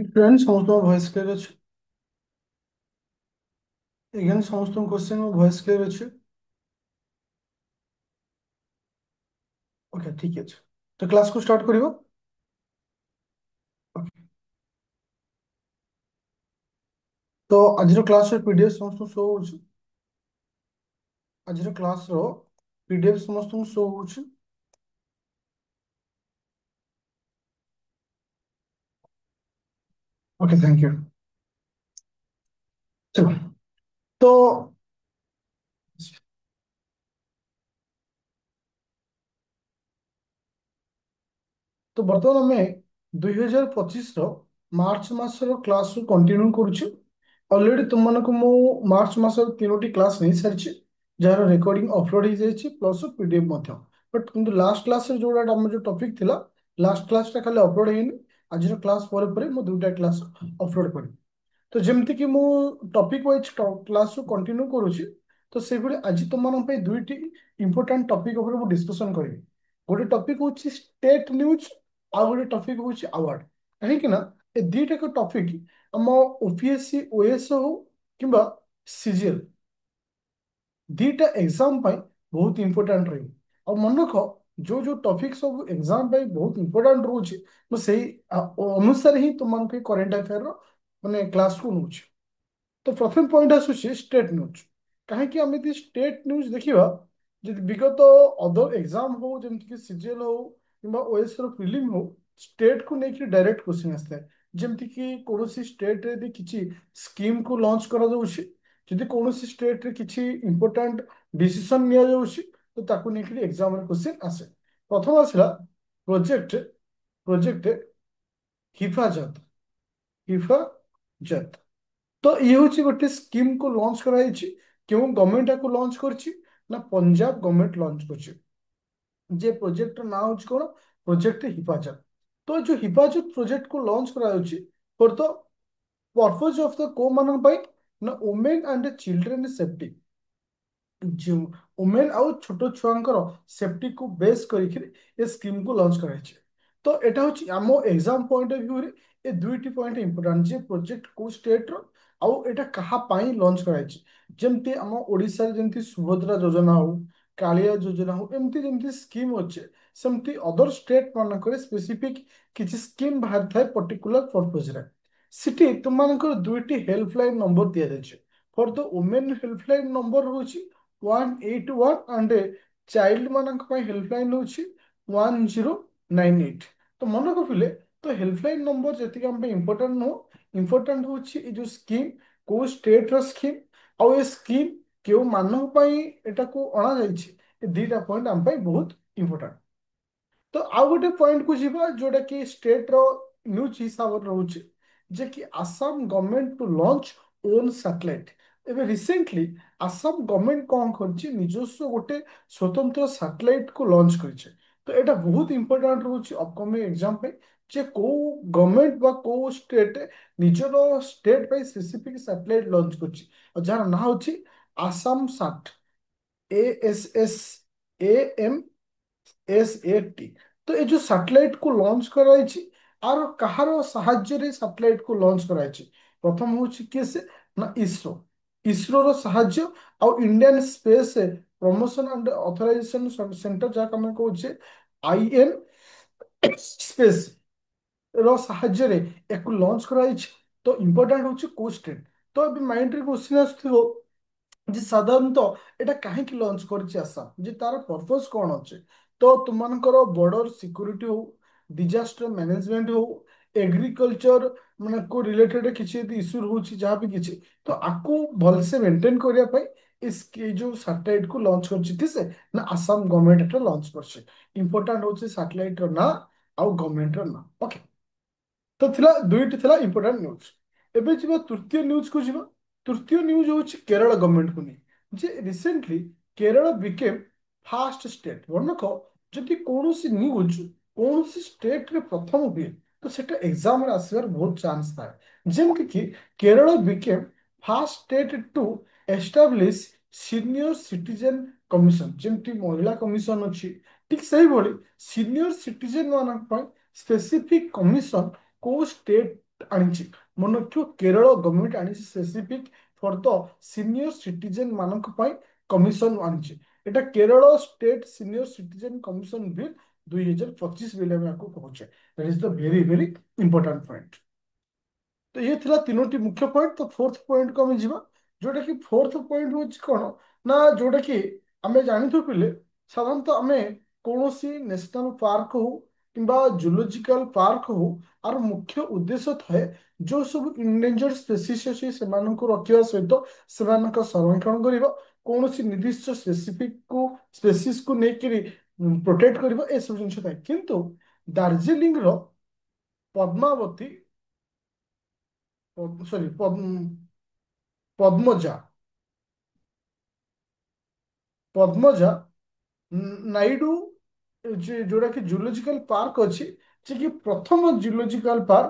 Friends समस्त voice clear अछि। Eigen समस्त क्वेश्चन में भॉइस क्लियर अछि। ओके ठीक अछि। तो क्लास को स्टार्ट करियो। ओके। तो आज क्लास रो पीडीएफ समस्त शो होछि। आज क्लास रो पीडीएफ समस्त शो होछि। Okay thank you. चलो। तो तो बर्तमान आम 2025 मार्च मासर क्लास कंटिन्यू करुछु। ऑलरेडी तुम मानक मु मार्च मासर तीनोटी क्लास नहीं सारी जार रिकॉर्डिंग अपलोड हो जाए प्लस पीडीएफ मध्य। बट किंतु लास्ट क्लास जो आम जो टॉपिक थिला लास्ट क्लास टा खाली अपलोड ହେଇନି। आज क्लास पर मु दुटा क्लास अपलोड करी। तो जमती कि मु टॉपिक वाइज क्लास कंटिन्यू करुछि। तो से भली आज तुम मानक पे दुईटी इंपोर्टेंट टॉपिक ऊपर मु डिस्कशन करी। गोटे टॉपिक होछि स्टेट न्यूज, आ गोटे टॉपिक होछि अवार्ड। कहीं ना ए दुईटा को टॉपिक हम ओपीएससी ओएस हो किंबा सीजीएल दीटा एग्जाम पाई बहुत इंपोर्टेंट रही। और मन रख जो जो टॉपिक सब एग्जाम पाई बहुत इंपोर्टेंट रोचे मैं सही अनुसार ही तुम करेंट अफेयर माने क्लास को नौच। तो प्रथम पॉइंट आसूँ स्टेट न्यूज। कहीं आम स्टेट न्यूज देखा विगत अदर एग्जाम हो जमीक सीजीएल हो कि ओएस प्रिलिम हो स्टेट को लेकिन डायरेक्ट क्वेश्चन आसता है। जमती कि कौन स्टेट रे किसी स्कीम को लॉन्च करा जाउछि, जदि कौन स्टेट रे किसी इंपोर्टेंट डिसीजन निया जाउछि तो ताकू लेकिन एग्जाम रे क्वेश्चन आसे। प्रथम आसला प्रोजेक्ट प्रोजेक्ट हिफाजत हिफाजत। तो ये हूँ गोटे स्कीम को लॉन्च कराई। क्यों गवर्नमेंट को लॉन्च करछि ना पंजाब गवर्नमेंट लॉन्च करछि। जे प्रोजेक्ट ना हूँ कौन प्रोजेक्ट हिफाजत। तो जो हिफाजत प्रोजेक्ट को लॉन्च कराउछि for the purpose of the को मान ना वुमेन एंड चिल्ड्रेन सेफ्टी। जो वुमेन आउ छोट छुआंकर सेफ्टी को बेस करके ये स्कीम को लॉन्च कराई। तो एटा हूँ आम एग्जाम पॉइंट ऑफ व्यू रे ए दुईटी पॉइंट इंपोर्टेंट जे प्रोजेक्ट को स्टेट रो आउ एटा कहा पाई लॉन्च कराई। जेमती आम ओडिशा रे जेमती सुभद्रा योजना हो कालिया योजना हो एमती जेमती स्कीम अच्छे सेमती अदर स्टेट मानक स्पेसिफिक किसी स्कीम बाहर थाए पर्टिकुलर पर्पज रे। सिटी तुमମାନଙ୍କର दुईटी हेल्पलाइन नंबर दिया जाए। For the women helpline number होची 181 एंड चाइल्ड मानक ପାଇଁ हेल्पलाइन होची 1098। तो मन रखिले तो हेल्पलाइन नंबर जति हम पे इंपोर्टेंट नो इंपोर्टेंट होची ए जो स्कीम को स्टेट रो स्कीम और ये स्कीम केउ मानक ପାଇଁ एटा को अणा जाइछि। ए दीटा पॉइंट हम पे बहुत इंपोर्टेंट। तो आउ गोटे पॉइंट को जीवा जोटा कि स्टेट रो न्यूज हिसाब से रोचे जे कि Assam government to launch own satellite. एबे रिसेंटली आसाम गवर्नमेंट कौन करछि निजस्व गोटे स्वतंत्र सैटेलाइट को लॉन्च करिছে। तो एटा बहुत इंपोर्टेंट रोचे अपकमिंग एग्जाम पे जे को गवर्नमेंट बा को स्टेट निजर स्टेट पे स्पेसिफिक सैटेलाइट लॉन्च करछि और जार ना होछि आसाम साट ASAM तो ये जो सैटेलाइट को लॉन्च कराई आर कहार साहाय्य सैटेलाइट को लॉन्च कराई। प्रथम हूँ किए से ना इसरो इसरो रो साहाय्य और Indian space promotion and authorisation centre जहाँ आम कहे IN स्पेस रो साहाय्य रे एक लॉन्च कराई। तो इंपोर्टेंट हूँ को स्टेट। तो अभी माइंड रे क्वेश्चन आसुथिबो जे साधारणतः एटा काहेकि लॉन्च करछि आसाम जे तार पर्पस कौन अच्छे। तो तुमମାନଙ୍କର बॉर्डर सिक्योरिटी हो डिजास्टर मैनेजमेंट हो एग्रीकल्चर माने को रिलेटेड किसी यदि इश्यू होछि जहाँ भी किछि तो आपको भलसे मेंटेन करिया पाई इस ये जो सैटेलाइट को लॉन्च करछि थिसे ना आसाम गवर्नमेंट एटा लॉन्च करछि। इंपोर्टेंट होछि सैटेलाइट रो ना आउ गवर्नमेंट रो ना। ओके। तो थिला दुईटी थिला इंपोर्टेंट न्यूज। एबे जिबा तृतीय न्यूज को जिबा। तृतीय न्यूज होछि केरल गवर्नमेंट को नहीं जे recently Kerala became first state. वर्णक जदि कौनसी न्यूज कौनसी स्टेट रे प्रथम हुए तो सेटा एग्जाम रे आसीबार बहुत चांस थाए। जेमति कि Kerala became first state to establish senior citizen commission जेमति महिला कमिशन अछि ठीक सही भली सीनियर सिटीजन मानक स्पेसिफिक कमिशन को स्टेट ଆଣିଛି ମନେ ରଖିବ କେରଳ ଗଭର୍ଣ୍ଣମେଣ୍ଟ ଆଣିଛି specific for the senior citizen ମାନଙ୍କ ପାଇଁ କମିଶନ ଆଣିଛି। ଏଟା Kerala state senior citizen commission bill 2025 bill ଆମେ ଆକୁ କହୁଛେ। That is the very very important point. ତ ଇଏ ଥିଲା ତିନୋଟି ମୁଖ୍ୟ ପଏଣ୍ଟ। ତ ଫୋର୍ଥ ପଏଣ୍ଟକୁ ଆମେ ଯିବା, ଯୋଉଟା କି ଫୋର୍ଥ ପଏଣ୍ଟ ହଉଛି କଣ ନା, ଯୋଉଟା କି ଆମେ ଜାଣିଥିବୁ ପିଲେ, ସାଧାରଣତଃ ଆମେ କୌଣସି ନ୍ୟାସନାଲ ପାର୍କ ହଉ କିମ୍ବା ଜୁଲୋଜିକାଲ ପାର୍କ ହଉ, ଆର ମୁଖ୍ୟ ଉଦ୍ଦେଶ୍ୟ ଥାଏ ଯୋଉ ସବୁ ଇଣ୍ଡେଞ୍ଜର୍ଡ ସ୍ପେସିସ୍ ଅଛି ସେମାନଙ୍କୁ ରଖିବା ସହିତ ସେମାନଙ୍କ ସଂରକ୍ଷଣ କରିବା, କୌଣସି ନିର୍ଦ୍ଦିଷ୍ଟ ସ୍ପେସିସ୍ କୁ ନେଇକିରି ପ୍ରୋଟେକ୍ଟ କରିବା, ଏସବୁ ଜିନିଷ ଥାଏ। କିନ୍ତୁ ଦାର୍ଜିଲିଂର ପଦ୍ମାବତୀ, ସରି, ପଦ୍ମଜା ପଦ୍ମଜା ନାଇଡୁ ଯୋଉଟା କି ଜୁଲୋଜିକାଲ ପାର୍କ ଅଛି, ଯେ କି ପ୍ରଥମ ଜୁଲୋଜିକାଲ ପାର୍କ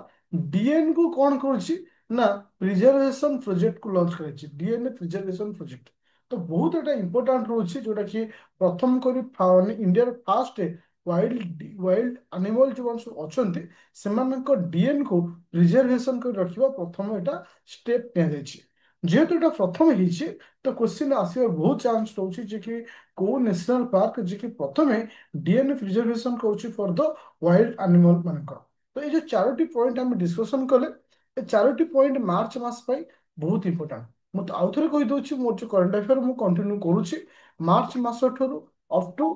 ଡିଏନ୍ କୁ କଣ କରୁଛି ନା ପ୍ରିଜର୍ଭେସନ ପ୍ରୋଜେକ୍ଟ କୁ ଲଞ୍ଚ କରାଯାଇଛି, ଡିଏନ୍ ପ୍ରିଜର୍ଭେସନ ପ୍ରୋଜେକ୍ଟ। ତ ବହୁତ ଏଟା ଇମ୍ପୋର୍ଟାଣ୍ଟ ରହୁଛି, ଯୋଉଟା କି ପ୍ରଥମ କରି ଇଣ୍ଡିଆର ଫାଷ୍ଟ ୱାଇଲ୍ଡ ଆନିମଲ ଯୋଉମାନେ ସବୁ ଅଛନ୍ତି ସେମାନଙ୍କ ଡିଏନ୍ କୁ ପ୍ରିଜର୍ଭେସନ କରି ରଖିବା ପ୍ରଥମ ଏଟା ଷ୍ଟେପ ନିଆଯାଇଛି। ଯେହେତୁ ଏଟା ପ୍ରଥମ ହେଇଛି, ତ କ୍ୱେଶ୍ଚିନ୍ ଆସିବାର ବହୁତ ଚାନ୍ସ ରହୁଛି ଯେ କି କୋଉ ନ୍ୟାସନାଲ ପାର୍କ ଯେ କି ପ୍ରଥମେ ଡିଏନ୍ଏ ପ୍ରିଜର୍ଭେସନ କରୁଛି ଫର ଦ ୱାଇଲ୍ଡ ଆନିମଲ ମାନଙ୍କର। ତ ଏଇ ଯୋଉ ଚାରୋଟି ପଏଣ୍ଟ ଆମେ ଡିସ୍କସନ କଲେ, ଏ ଚାରୋଟି ପଏଣ୍ଟ ମାର୍ଚ୍ଚ ମାସ ପାଇଁ ବହୁତ ଇମ୍ପୋର୍ଟାଣ୍ଟ। ମୁଁ ତ ଆଉଥରେ କହିଦଉଛି, ମୋର ଯୋଉ କରେଣ୍ଟ ଆଫେୟାର ମୁଁ କଣ୍ଟିନ୍ୟୁ କରୁଛି ମାର୍ଚ୍ଚ ମାସ ଠାରୁ ଅପ୍ ଟୁ,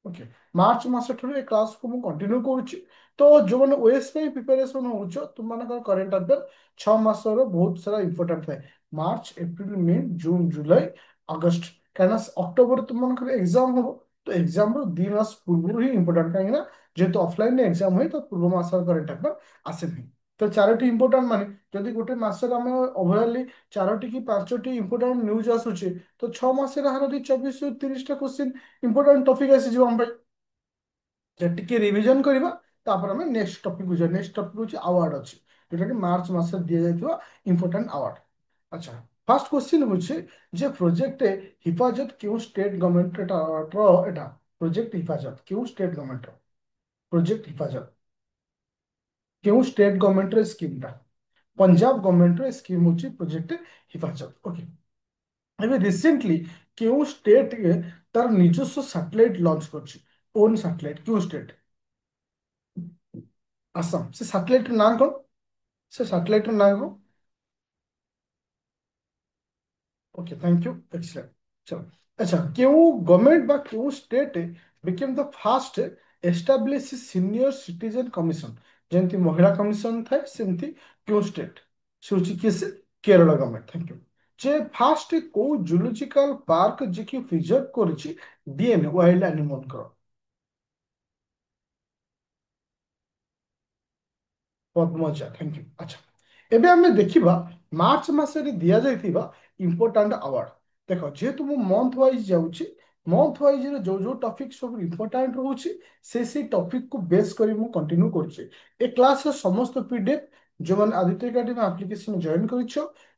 ଓକେ, ମାର୍ଚ୍ଚ ମାସ ଠାରୁ ଏ କ୍ଲାସକୁ ମୁଁ କଣ୍ଟିନ୍ୟୁ କରୁଛି। ତ ଯୋଉମାନେ ଓଏସ୍ ପାଇଁ ପ୍ରିପାରେସନ ହଉଛ, ତୁମମାନଙ୍କର କରେଣ୍ଟ ଆଫେୟାର 6 ମାସର ବହୁତ ସାରା ଇମ୍ପୋର୍ଟାଣ୍ଟ ଥାଏ। March, April, May, June, July, August. କାହିଁକିନା ଅକ୍ଟୋବର ତୁମମାନଙ୍କର ଏକ୍ସାମ ହବ, ତ ଏକ୍ସାମ ର 2 ମାସ ପୂର୍ବରୁ ହିଁ ଇମ୍ପୋର୍ଟାଣ୍ଟ। କାହିଁକି ନା ଯେହେତୁ ଅଫଲାଇନରେ ଏକ୍ସାମ ହୁଏ, ତ ପୂର୍ବ ମାସର କରେଣ୍ଟ ଆଫେୟାର ଆସେ ନାହିଁ। ତ ଚାରୋଟି ଇମ୍ପୋର୍ଟାଣ୍ଟ ମାନେ ଯଦି ଗୋଟେ ମାସରେ ଆମେ ଓଭରାଲି 4ଟି କି 5ଟି ଇମ୍ପୋର୍ଟାଣ୍ଟ ନ୍ୟୁଜ ଆସୁଛି, ତ 6 ମାସରେ ହାରାହାରି 24 ରୁ 30ଟା କ୍ୱେଶ୍ଚିନ୍ ଇମ୍ପୋର୍ଟାଣ୍ଟ ଟପିକ ଆସିଯିବ ଆମ ପାଇଁ। ଯେ ଟିକେ ରିଭିଜନ କରିବା, ତାପରେ ଆମେ ନେକ୍ସଟ ଟପିକ ଯିବା। ନେକ୍ସଟ ଟପିକ ହଉଛି ଆୱାର୍ଡ ଅଛି, ଯୋଉଟା କି ମାର୍ଚ୍ଚ ମାସରେ ଦିଆଯାଇଥିବା ଇମ୍ପୋର୍ଟାଣ୍ଟ ଆୱାର୍ଡ। ଆଚ୍ଛା, ଫାର୍ଷ୍ଟ କ୍ୱେଶ୍ଚିନ୍ ହଉଛି ଯେ ପ୍ରୋଜେକ୍ଟ ହିଫାଜତ କେଉଁ ଷ୍ଟେଟ ଗଭର୍ଣ୍ଣମେଣ୍ଟ ଏଟା ପ୍ରୋଜେକ୍ଟ ହିଫାଜତ କେଉଁ ଷ୍ଟେଟ ଗଭର୍ଣ୍ଣମେଣ୍ଟର? ପ୍ରୋଜେକ୍ଟ ହିଫାଜତ କେଉଁ ଷ୍ଟେଟ ଗଭର୍ଣ୍ଣମେଣ୍ଟର ସ୍କିମଟା? ପଞ୍ଜାବ ଗଭର୍ଣ୍ଣମେଣ୍ଟର ସ୍କିମ୍ ହଉଛି ପ୍ରୋଜେକ୍ଟ ହିଫାଜତ। ଓକେ, ଏବେ ରିସେଣ୍ଟଲି କେଉଁ ଷ୍ଟେଟ ତାର ନିଜସ୍ୱ ସାଟେଲାଇଟ ଲଞ୍ଚ କରିଛି? ଓନ୍ ସାଟେଲାଇଟ କେଉଁ ଷ୍ଟେଟ? ଆସାମ। ସେ ସାଟେଲାଇଟର ନାଁ କଣ? ସେ ସାଟେଲାଇଟର ନାଁ କଣ? Okay, thank you, excellent. चलो, अच्छा, क्यों गवर्नमेंट बा क्यों state became the first establish senior citizen commission? जेमती महिला कमिशन थाए सेमती क्यों स्टेट से होची किस? केरल गवर्नमेंट। Thank you. जे फास्ट को जूलॉजिकल पार्क जे कि प्रिजर्व करछि डीएन वाइल्ड एनिमल को? Padmaja, thank you. ଆଚ୍ଛା, ଏବେ ଆମେ ଦେଖିବା ମାର୍ଚ୍ଚ ମାସରେ ଦିଆଯାଇଥିବା ଇମ୍ପୋର୍ଟାଣ୍ଟ ଆୱାର୍ଡ। ଦେଖ, ଯେହେତୁ ମୁଁ ମନ୍ଥ ୱାଇଜ ଯାଉଛି, ମନ୍ଥ ୱାଇଜରେ ଯୋଉ ଯୋଉ ଟପିକ ସବୁ ଇମ୍ପୋର୍ଟାଣ୍ଟ ରହୁଛି ସେଇ ଟପିକକୁ ବେସ୍ କରି ମୁଁ କଣ୍ଟିନ୍ୟୁ କରୁଛି। ଏ କ୍ଲାସର ସମସ୍ତ ପିଡିଏଫ ଯୋଉମାନେ ଆଦିତ୍ୟ ଏକାଡେମୀ ଆପ୍ଲିକେସନ ଜଏନ୍ କରିଛ,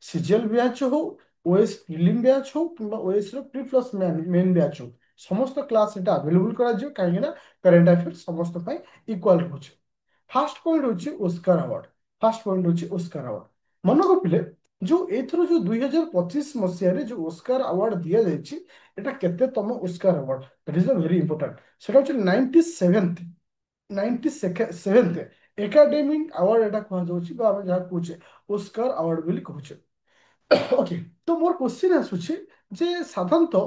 ସିଜିଏଲ ବ୍ୟାଚ୍ ହଉ, ଓଏସ୍ ପ୍ରିଲିମ୍ ବ୍ୟାଚ୍ ହଉ କିମ୍ବା ଓଏସ୍ ର ପ୍ରି ପ୍ଲସ୍ ମେନ୍ ବ୍ୟାଚ୍ ହଉ, ସମସ୍ତ କ୍ଲାସ ଏଟା ଆଭେଲେବୁଲ କରାଯିବ। କାହିଁକି ନା କରେଣ୍ଟ ଆଫେୟାର ସମସ୍ତ ପାଇଁ ଇକ୍ୱାଲ ରହୁଛି। ফার্স্ট পয়েন্ট হচ্ছে ওস্কার আওয়ার্ড। ফার্স্ট পয়েন্ট হচ্ছে ওস্কার আওয়ার্ড। মনে ରଖିଲେ ଯୋଉ ଏଇଥର ଯୋଉ 2025 ମସିହାରେ ଯୋଉ ଓସ୍କାର ଆୱାର୍ଡ ଦିଆଯାଇଛି, ଏଟା କେତେତମ Oscar award? That is the very important. ସେଟା ହଉଛି 97th ଏକାଡେମିକ ଆୱାର୍ଡ ଏଟା କୁହାଯାଉଛି, ବା ଆମେ ଯାହା କହୁଛେ ଓସ୍କାର ଆୱାର୍ଡ ବୋଲି କହୁଛେ। ଓକେ, ତ ମୋର କ୍ୱେଶ୍ଚିନ୍ ଆସୁଛି ଯେ ସାଧାରଣତଃ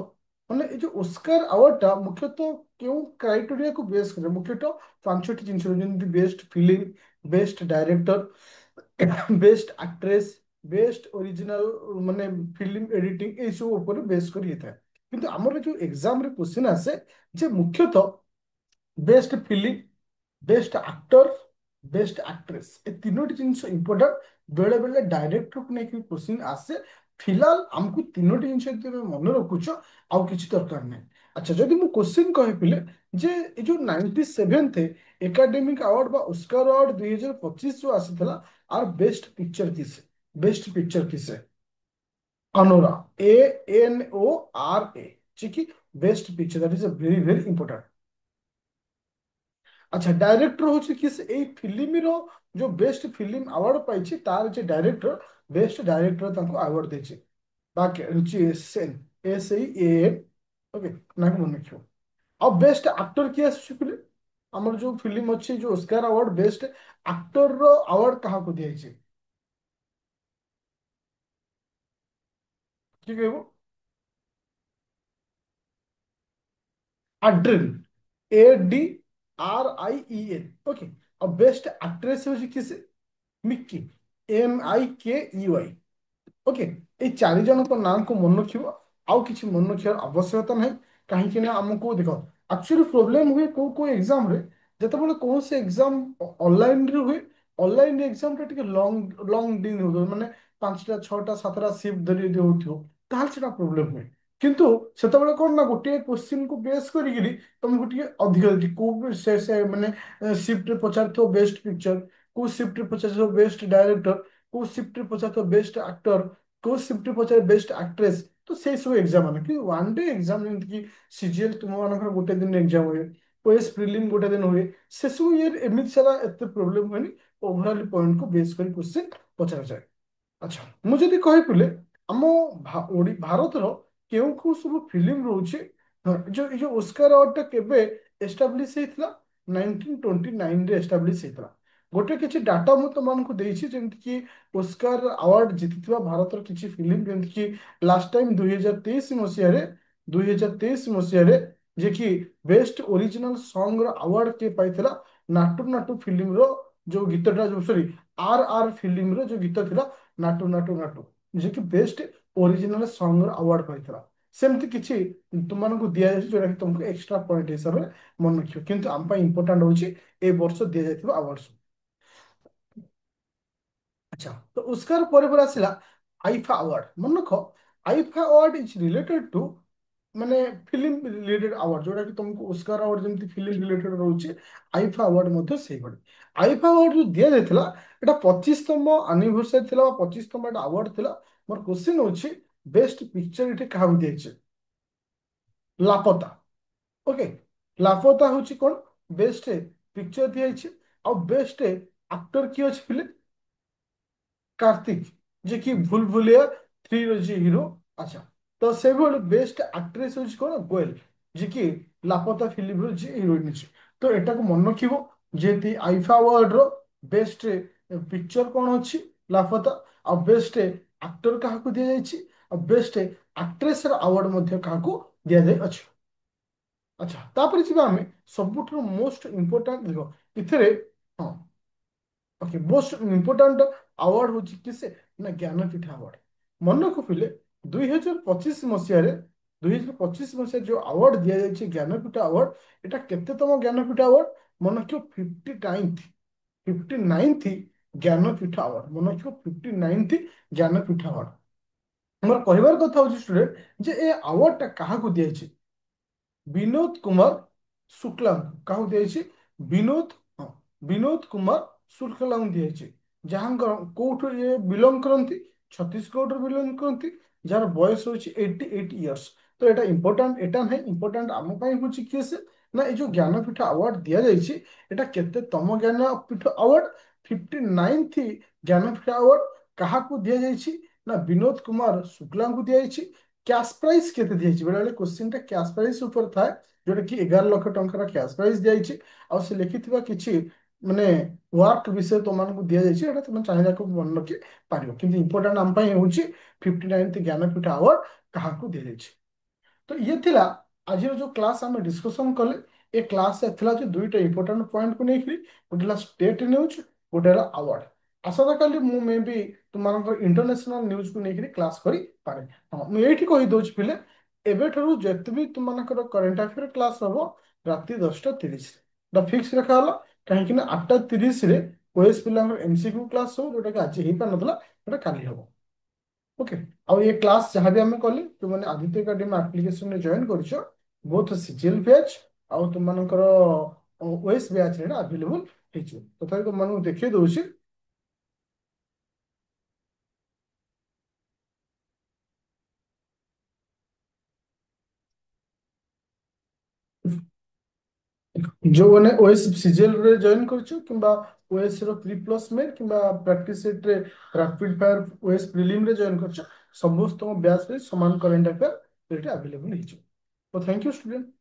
ମାନେ ଏଇ ଯୋଉ ଓସ୍କାର ଆୱାର୍ଡଟା ମୁଖ୍ୟତଃ କେଉଁ କ୍ରାଇଟେରିଆକୁ ବେସ୍ କରେ? ମୁଖ୍ୟତଃ 5ଟି ଜିନିଷ, ଯେମିତି best film, best director, best actress, best original ମାନେ ଫିଲ୍ମ ଏଡିଟିଂ, ଏଇସବୁ ଉପରେ ବେସ୍ କରି ହେଇଥାଏ। କିନ୍ତୁ ଆମର ଯୋଉ ଏକ୍ସାମରେ କ୍ୱେଶ୍ଚିନ୍ ଆସେ ଯେ ମୁଖ୍ୟତଃ best film, best actor, best actress, ଏ ତିନୋଟି ଜିନିଷ ଇମ୍ପୋର୍ଟାଣ୍ଟ। ବେଳେ ବେଳେ ଡାଇରେକ୍ଟରକୁ ନେଇକି କ୍ୱେଶ୍ଚିନ୍ ଆସେ। ଫିଲହାଲ ଆମକୁ ତିନୋଟି ଜିନିଷ ଯଦି ତମେ ମନେ ରଖୁଛ, ଆଉ କିଛି ଦରକାର ନାହିଁ। ଆଚ୍ଛା, ଯଦି ମୁଁ କ୍ୱେଶ୍ଚିନ୍ କହିଥିଲେ ଯେ ଏ ଯୋଉ 97th ଏକାଡେମିକ ଆୱାର୍ଡ ବା ଓସ୍କାର ଆୱାର୍ଡ 2025 ଯୋଉ ଆସିଥିଲା, ଆର ବେଷ୍ଟ ପିକ୍ଚର କିସ୍? ବେଷ୍ଟ ପିକ୍ଚର କିସ୍? अनोरा, ANORA, ठीक है, best picture, that is a very very important. আচ্ছা ডাইরেক্টর হচ্ছে কি এই ফিল্মর যে বেস্ট ফিল্ম আওয়ার্ড পাইছে তার যে ডাইরেক্টর বেস্ট ডাইরেক্টর তাকে আওয়ার্ড দিয়েছে বাকি হচ্ছে সেন SEAN ওকে নাকি মনে রাখিব ଆଉ ବେଷ୍ଟ ଆକ୍ଟର କିଏ ଆସୁଛି କହିଲେ ଆମର ଯୋଉ ଫିଲ୍ମ ଅଛି ଯୋଉ ଓସ୍କାର ଆୱାର୍ଡ ବେଷ୍ଟ ଆକ୍ଟରର ଆୱାର୍ଡ କାହାକୁ ଦିଆଯାଇଛି କିଏ କହିବ ଆଡ୍ରିନ୍ ADRIEN ଓକେ ଆଉ ବେଷ୍ଟ ଆକ୍ଟ୍ରେସ ହେଉଛି କିଏ ସେ ମିକି MIKEY ଓକେ ଏଇ ଚାରି ଜଣଙ୍କ ନାଁକୁ ମନେ ରଖିବ ଆଉ କିଛି ମନେ ରଖିବାର ଆବଶ୍ୟକତା ନାହିଁ କାହିଁକି ନା ଆମକୁ ଦେଖ ଆକ୍ଚୁଆଲି ପ୍ରୋବ୍ଲେମ ହୁଏ କୋଉ କୋଉ ଏକ୍ସାମରେ ଯେତେବେଳେ କୌଣସି ଏକ୍ସାମ ଅନଲାଇନରେ ହୁଏ ଅନଲାଇନ ଏକ୍ସାମଟା ଟିକେ ଲଙ୍ଗ ଲଙ୍ଗ ଦିନ ହଉଥିବ ମାନେ 5ଟା 6ଟା 7ଟା ସିଫ୍ଟ ଧରି ଯଦି ହଉଥିବ ତାହେଲେ ସେଟା ପ୍ରୋବ୍ଲେମ ହୁଏ କିନ୍ତୁ ସେତେବେଳେ କଣ ନା ଗୋଟିଏ କୋଶ୍ଚିନ୍କୁ ବେସ୍ କରିକିରି ତମକୁ ଟିକେ ଅଧିକ କୋଉ ସେ ମାନେ ସିଫ୍ଟରେ ପଚାରିଥିବ ବେଷ୍ଟ ପିକ୍ଚର କୋଉ ସିଫ୍ଟରେ ପଚାରିଥିବ ବେଷ୍ଟ ଡାଇରେକ୍ଟର କୋଉ ସିଫ୍ଟରେ ପଚାରିଥିବ ବେଷ୍ଟ ଆକ୍ଟର କୋଉ ସିଫ୍ଟରେ ପଚାରେ ବେଷ୍ଟ ଆକ୍ଟ୍ରେସ ତ ସେଇ ସବୁ ଏକ୍ସାମ ମାନେ କିନ୍ତୁ ୱାନ୍ ଡେ ଏକ୍ସାମ ଯେମିତିକି CGL ତୁମ ମାନଙ୍କର ଗୋଟେ ଦିନ ଏକ୍ସାମ ହୁଏ OS ପ୍ରିଲିମ୍ ଗୋଟେ ଦିନ ହୁଏ ସେସବୁ ଇଏରେ ଏମିତି ସାରା ଏତେ ପ୍ରୋବ୍ଲେମ ହୁଏନି ଓଭରଅଲ୍ ପଏଣ୍ଟକୁ ବେସ୍ କରି କ୍ୱେଶ୍ଚିନ୍ ପଚରାଯାଏ ଆଚ୍ଛା ମୁଁ ଯଦି କହିବିଲେ ଆମ ଭାରତର କେଉଁ କେଉଁ ସବୁ ଫିଲ୍ମ ରହୁଛି ହଁ, ଏ ଯୋଉ ଓସ୍କାର ଆୱାର୍ଡଟା କେବେ ଏଷ୍ଟାବ୍ଲିଶ ହେଇଥିଲା 1929ରେ ଏଷ୍ଟାବ୍ଲିଶ ହେଇଥିଲା ଗୋଟେ କିଛି ଡାଟା ମୁଁ ତମମାନଙ୍କୁ ଦେଇଛି ଯେମିତିକି ଓସ୍କାର ଆୱାର୍ଡ ଜିତିଥିବା ଭାରତର କିଛି ଫିଲ୍ମ ଯେମିତିକି ଲାଷ୍ଟ ଟାଇମ 2023 ମସିହାରେ 2023 ମସିହାରେ ଯେ କି ବେଷ୍ଟ ଓରିଜିନାଲ ସଙ୍ଗର ଆୱାର୍ଡ କିଏ ପାଇଥିଲା ନାଟୁ ନାଟୁ ଫିଲ୍ମର ଯୋଉ ଗୀତଟା ଯୋଉ ସରି RR ଫିଲ୍ମର ଯୋଉ ଗୀତ ଥିଲା ନାଟୁ ନାଟୁ ନାଟୁ ଯିଏକି ବେଷ୍ଟ ଓରିଜିନାଲ ସଙ୍ଗର ଆୱାର୍ଡ ପାଇଥିଲା ସେମିତି କିଛି ତୁମମାନଙ୍କୁ ଦିଆଯାଇଛି ଯୋଉଟାକି ତୁମକୁ ଏକ୍ସଟ୍ରା ପଏଣ୍ଟ ହିସାବରେ ମନେ ରଖିବ କିନ୍ତୁ ଆମ ପାଇଁ ଇମ୍ପୋର୍ଟାଣ୍ଟ ହଉଛି ଏ ବର୍ଷ ଦିଆଯାଇଥିବା ଆୱାର୍ଡ ଆଚ୍ଛା ତ ଓସ୍କାର ପରେ ପରେ ଆସିଲା ଆଇଫା ଆୱାର୍ଡ ମନେ ରଖ IIFA award is related to ମାନେ ଫିଲ୍ମ ରିଲେଟେଡ ଆୱାର୍ଡ ଯୋଉଟା କି ତମକୁ ଓସ୍କାର ଆୱାର୍ଡ ଯେମିତି ଫିଲ୍ମ ରିଲେଟେଡ ରହୁଛି ଆଇଫା ଆୱାର୍ଡ ମଧ୍ୟ ସେଇଭଳି ଆଇଫା ଆୱାର୍ଡ ଯୋଉ ଦିଆଯାଇଥିଲା ଏଟା 25ତମ ଆନିଭର୍ସରୀ ଥିଲା ବା 25ତମ ଏଟା ଆୱାର୍ଡ ଥିଲା ମୋର କ୍ୱେଶ୍ଚିନ୍ ହଉଛି ବେଷ୍ଟ ପିକ୍ଚର ଏଠି କାହାକୁ ଦିଆଯାଇଛି ଲାପତା ଓକେ ଲାପତା ହଉଛି କଣ ବେଷ୍ଟ ପିକ୍ଚର ଦିଆଯାଇଛି ଆଉ ବେଷ୍ଟ ଆକ୍ଟର କିଏ ଅଛି ପିଲେ କାର୍ତ୍ତିକ ଯେ କି ଭୁଲ ଭୁଲିଆ ଥ୍ରୀର ଯିଏ ହିରୋ ଆଚ୍ଛା ତ ସେଇଭଳି ବେଷ୍ଟ ଆକ୍ଟ୍ରେସ ହଉଛି କଣ ଗୋଏଲ ଯେ କି ଲାପତା ଫିଲ୍ମର ଯିଏ ହିରୋଇନ ଅଛି ତ ଏଟାକୁ ମନେ ରଖିବ ଯେହେତୁ ଆଇଫା ଆୱାର୍ଡର ବେଷ୍ଟ ପିକ୍ଚର କଣ ଅଛି ଲାପତା ଆଉ ବେଷ୍ଟ ଆକ୍ଟର କାହାକୁ ଦିଆଯାଇଛି ଆଉ ବେଷ୍ଟ ଆକ୍ଟ୍ରେସର ଆୱାର୍ଡ ମଧ୍ୟ କାହାକୁ ଦିଆଯାଇଅଛି ଆଚ୍ଛା ତାପରେ ଯିବା ଆମେ ସବୁଠାରୁ ମୋଷ୍ଟ ଇମ୍ପୋର୍ଟାଣ୍ଟ ଦେଖ ଏଥିରେ ହଁ ଓକେ ମୋଷ୍ଟ ଇମ୍ପୋର୍ଟାଣ୍ଟ ଆୱାର୍ଡ ହଉଛି କି ସେ ନା ଜ୍ଞାନପୀଠ ଆୱାର୍ଡ ମନେ ରଖିଲେ 2025 ମସିହାରେ 2025 ମସିହାରେ ଯୋଉ ଆୱାର୍ଡ ଦିଆଯାଇଛି ଜ୍ଞାନପୀଠ ଆୱାର୍ଡ ଏଟା କେତେତମ ଜ୍ଞାନପୀଠ ଆୱାର୍ଡ ମନେ ରଖିବ 59th ଜ୍ଞାନପୀଠ ଆୱାର୍ଡ ମନେ ରଖିବ 59th ଜ୍ଞାନପୀଠ ଆୱାର୍ଡ ଆମର କହିବାର କଥା ହଉଛି ଷ୍ଟୁଡେଣ୍ଟ ଯେ ଏ ଆୱାର୍ଡଟା କାହାକୁ ଦିଆଯାଇଛି ବିନୋଦ କୁମାର ଶୁକ୍ଲାଙ୍କୁ କାହାକୁ ଦିଆଯାଇଛି ବିନୋଦ ହଁ ବିନୋଦ କୁମାର ଶୁକ୍ଲାଙ୍କୁ ଦିଆଯାଇଛି ଯାହାଙ୍କର କୋଉଠୁ ଇଏ ବିଲଙ୍ଗ କରନ୍ତି ଛତିଶଗଡ଼ରୁ ବିଲଙ୍ଗ କରନ୍ତି ଯାହାର ବୟସ ହଉଛି 88 ଇୟର୍ସ ତ ଏଟା ଇମ୍ପୋର୍ଟାଣ୍ଟ ଏଟା ନାହିଁ ଇମ୍ପୋର୍ଟାଣ୍ଟ ଆମ ପାଇଁ ହଉଛି କିଏ ସେ ନା ଏଇ ଯୋଉ ଜ୍ଞାନପୀଠ ଆୱାର୍ଡ ଦିଆଯାଇଛି ଏଟା କେତେ ତମ Jnanpith award 59th Jnanpith award କାହାକୁ ଦିଆଯାଇଛି ନା ବିନୋଦ କୁମାର ଶୁକ୍ଲାଙ୍କୁ ଦିଆଯାଇଛି କ୍ୟାଶ ପ୍ରାଇସ୍ କେତେ ଦିଆଯାଇଛି ବେଳେବେଳେ କ୍ୱେଶ୍ଚିନ୍ଟା କ୍ୟାଶ ପ୍ରାଇସ୍ ଉପରେ ଥାଏ ଯୋଉଟା କି 11 ଲକ୍ଷ ଟଙ୍କାର କ୍ୟାଶ ପ୍ରାଇସ୍ ଦିଆଯାଇଛି ଆଉ ସେ ଲେଖିଥିବା କିଛି ମାନେ ୱାର୍କ ବିଷୟ ତମମାନଙ୍କୁ ଦିଆଯାଇଛି ଏଟା ତମେ ଚାହିଁବାକୁ ମନେ ରଖି ପାରିବ କିନ୍ତୁ ଇମ୍ପୋର୍ଟାଣ୍ଟ ଆମ ପାଇଁ ହେଉଛି 59th ଜ୍ଞାନପୀଠ ଆୱାର୍ଡ କାହାକୁ ଦିଆଯାଇଛି ତ ଇଏ ଥିଲା ଆଜିର ଯୋଉ କ୍ଲାସ୍ ଆମେ ଡିସ୍କସନ କଲେ ଏ କ୍ଲାସରେ ଥିଲା ଯେ ଦୁଇଟା ଇମ୍ପୋର୍ଟାଣ୍ଟ ପଏଣ୍ଟକୁ ନେଇକରି ଗୋଟେ ହେଲା ଷ୍ଟେଟ୍ ନ୍ୟୁଜ୍ ଗୋଟେ ହେଲା ଆୱାର୍ଡ ଆସନ୍ତାକାଲି ମୁଁ ମେ ବି ତୁମମାନଙ୍କର ଇଣ୍ଟରନ୍ୟାସନାଲ ନ୍ୟୁଜକୁ ନେଇକରି କ୍ଲାସ୍ କରିପାରେ ହଁ ମୁଁ ଏଇଠି କହିଦଉଛି ପିଲେ ଏବେଠାରୁ ଯେତେ ବି ତୁମମାନଙ୍କର କରେଣ୍ଟ ଆଫେୟାର କ୍ଲାସ୍ ହବ ରାତି 10ଟା 30 ଏଟା ଫିକ୍ସ ରଖାହେଲା କାହିଁକି ନା 8ଟା 30ରେ ଓଏସ୍ ପିଲାଙ୍କର MCQ କ୍ଲାସ୍ ହବ ଯୋଉଟାକି ଆଜି ହେଇପାରିନଥିଲା ସେଟା କାଲି ହବ ଓକେ ଆଉ ଏ କ୍ଲାସ୍ ଯାହା ବି ଆମେ କଲେ ତୁମମାନେ ଆଦିତ୍ୟ ଏକାଡେମୀ ଆପ୍ଲିକେସନରେ ଜଏନ୍ କରିଛ ବୋଥ CGL ବ୍ୟାଚ୍ ଆଉ ତୁମମାନଙ୍କର OS ବ୍ୟାଚ୍ ଏଟା ଆଭେଲେବୁଲ ହେଇଯିବ ତଥାପି ତୁମମାନଙ୍କୁ ଦେଖେଇ ଦଉଛି ଯୋଉମାନେ ଓଏସ୍ ସିଜିଏଲ ରେ ଜଏନ୍ କରିଛ କିମ୍ବା ଓଏସ୍ ର ପ୍ରି ପ୍ଲସ୍ ମେନ୍ କିମ୍ବା ପ୍ରାକ୍ଟିସ ସେଟ୍ ରେ ରାପିଡ ଫାୟାର ଓଏସ୍ ପ୍ରିଲିମ ରେ ଜଏନ୍ କରିଛ ସମସ୍ତଙ୍କ ବ୍ୟାଚ୍ ରେ ସମାନ କରେଣ୍ଟ ଆଫେୟାର ଏଠି ଆଭେଲେବଲ ହେଇଯିବ। ତ ଥ୍ୟାଙ୍କ ୟୁ ଷ୍ଟୁଡେଣ୍ଟ।